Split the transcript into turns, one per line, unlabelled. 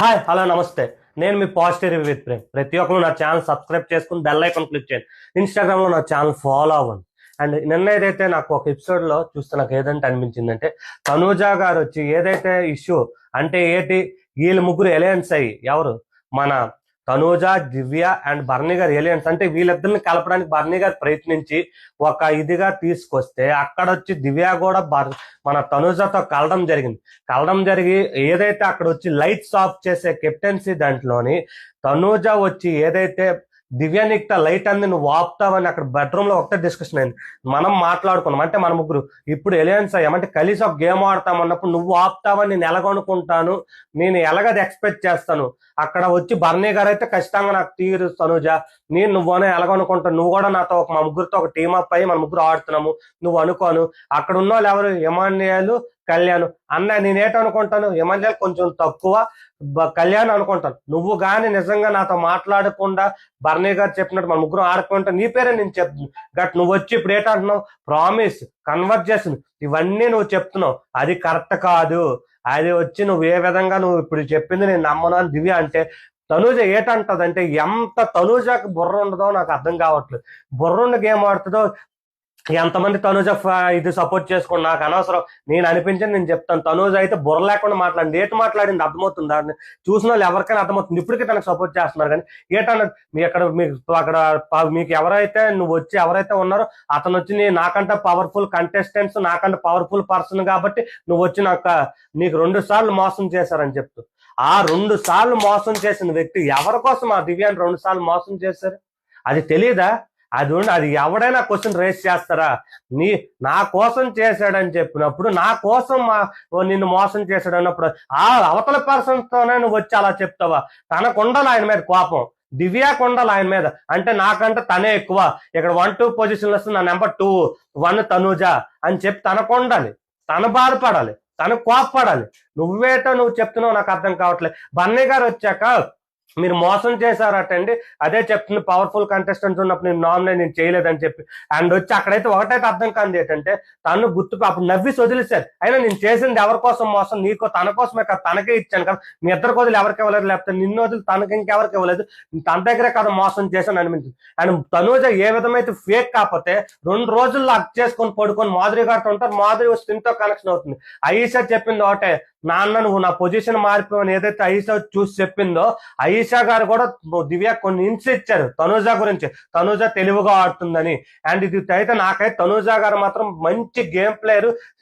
Hi hello నమస్తే. నేను మీ positive review with Prem. ప్రతి ఒక్కరు నా ఛానల్ సబ్స్క్రైబ్ చేసుకుని బెల్ ఐకాన్ క్లిక్ చేయండి. ఇన్స్టాగ్రామ్లో నా ఛానల్ ఫాలో అవ్వండి. అండ్ నిన్న ఏదైతే నాకు ఒక ఎపిసోడ్లో చూస్తే నాకు ఏదంటే అనిపించిందంటే, తనూజా గారు వచ్చి ఏదైతే ఇష్యూ అంటే ఏంటి, వీళ్ళు ముగ్గురు ఎలయన్స్ అయ్యి ఎవరు మన తనూజ, దివ్య అండ్ బర్నీ గారు ఎలియన్స్ అంటే వీళ్ళిద్దరిని కలపడానికి బర్నీ గారు ప్రయత్నించి ఒక ఇదిగా తీసుకొస్తే అక్కడ వచ్చి దివ్య కూడా మన తనూజతో కలడం జరిగి ఏదైతే అక్కడ వచ్చి లైట్స్ ఆఫ్ చేసే కెప్టెన్సీ దాంట్లోని తనూజ వచ్చి ఏదైతే దివ్య నీకు లైట్ అంది నువ్వు ఆపుతావని అక్కడ బెడ్రూమ్ లో ఒకటే డిస్కషన్ అయింది. మనం మాట్లాడుకున్నాం అంటే మన ముగ్గురు ఇప్పుడు ఎలియన్స్ అయ్యామంటే కలిసి ఒక గేమ్ ఆడతామన్నప్పుడు నువ్వు ఆపుతావని నేను ఎలాగనుకుంటాను, నేను ఎలాగది ఎక్స్పెక్ట్ చేస్తాను. అక్కడ వచ్చి బర్నీ గారు అయితే ఖచ్చితంగా నాకు తీరు తనూజ, నువ్వునే ఎలాగనుకుంటాను, నువ్వు కూడా నాతో మా ముగ్గురితో ఒక టీమ్ అప్ అయ్యి మన ముగ్గురు ఆడుతున్నాము నువ్వు అనుకోను. అక్కడ ఉన్న వాళ్ళు ఎవరు, ఎమాన్యుయల్, కళ్యాణ్ అన్న. నేనేటనుకుంటాను ఎమాన్యుయల్ కొంచెం తక్కువ, కళ్యాణ్ అనుకుంటాను. నువ్వు గాని నిజంగా నాతో మాట్లాడకుండా బర్నీ గారు చెప్పినట్టు మన ముగ్గురు ఆడుకుంటా నీ పేరే నేను చెప్తున్నాను. గట్ నువ్వు వచ్చి ఇప్పుడు ఏంటంటున్నావు, ప్రామిస్, కన్వర్జేషన్ ఇవన్నీ నువ్వు చెప్తున్నావు, అది కరెక్ట్ కాదు. అది వచ్చి నువ్వు ఏ విధంగా నువ్వు ఇప్పుడు చెప్పింది నేను నమ్మను అని దివ్య అంటే, తనూజ ఏటంటదంటే ఎంత తనూజకి బుర్ర ఉండదో నాకు అర్థం కావట్లేదు. బుర్రుండి గేమ్ ఆడుతుందో ఎంతమంది తనూజ ఇది సపోర్ట్ చేసుకోండి నాకు అనవసరం. నేను అనిపించింది నేను చెప్తాను. తనూజ అయితే బుర్ర లేకుండా మాట్లాడింది, ఏటి మాట్లాడింది అర్థమవుతుంది. దాన్ని చూసిన వాళ్ళు ఎవరికైనా అర్థమవుతుంది. ఇప్పటికీ తనకు సపోర్ట్ చేస్తున్నారు కానీ ఏటన్నది మీకు ఎవరైతే నువ్వు వచ్చి ఎవరైతే ఉన్నారో అతను వచ్చి నాకంటే పవర్ఫుల్ కంటెస్టెంట్స్, నాకంటే పవర్ఫుల్ పర్సన్ కాబట్టి నువ్వు వచ్చి నీకు 2 సార్లు మోసం చేశారని చెప్తూ, ఆ 2 సార్లు మోసం చేసిన వ్యక్తి ఎవరి కోసం ఆ దివ్యాన్ని 2 సార్లు మోసం చేశారు అది తెలియదా? అది ఎవడైనా క్వశ్చన్ రేస్ చేస్తారా? నా కోసం చేశాడని చెప్పినప్పుడు, నా కోసం నిన్ను మోసం చేశాడు అన్నప్పుడు ఆ అవతల పర్సన్స్ తోనే నువ్వు వచ్చి అలా చెప్తావా? తనకు ఉండాలి ఆయన మీద కోపం, దివ్యాకు ఉండాలి ఆయన మీద. అంటే నాకంటే తనే ఎక్కువ, ఇక్కడ 1-2 పొజిషన్లు వస్తుంది, నా నెంబర్ 2 1 తనూజ అని చెప్పి తనకు ఉండాలి, తను బాధపడాలి, తను కోపపడాలి. నువ్వు చెప్తున్నావు నాకు అర్థం కావట్లేదు. బన్నీ గారు వచ్చాక మీరు మోసం చేశారటండి, అదే చెప్తుంది పవర్ఫుల్ కంటెస్టెంట్స్ ఉన్నప్పుడు నేను చేయలేదని చెప్పి. అండ్ వచ్చి అక్కడైతే ఒకటైతే అర్థం కాదు ఏంటంటే, తను అప్పుడు నవ్వి వదిలేశారు. అయినా నేను చేసింది ఎవరి కోసం మోసం, నీకో తన కోసమే కదా, తనకే ఇచ్చాను కదా, మీ ఇద్దరు వదిలి ఎవరికి ఇవ్వలేదు, లేకపోతే నిన్ను వదిలి తనకి ఇంకెవరికి ఇవ్వలేదు, తన దగ్గరే కదా మోసం చేశాను అనిపించింది. అండ్ తనూజ ఏ విధమైతే ఫేక్ కాకపోతే 2 రోజుల్లో అక్ చేసుకొని పడుకొని మాధురి గారితో ఉంటారు, మాధురి వస్తుంతో కనెక్షన్ అవుతుంది. ఐషా చెప్పింది ఒకటే, నాన్న నువ్వు నా పొజిషన్ మారిపోవని ఏదైతే ఐషా చూసి చెప్పిందో, ఐషా గారు కూడా దివ్య కొన్ని హింట్స్ ఇచ్చారు తనూజ గురించి, తనూజ తెలివిగా ఆడుతుందని. అండ్ ఇది అయితే నాకైతే తనూజ గారు మాత్రం మంచి గేమ్ ప్లేయర్,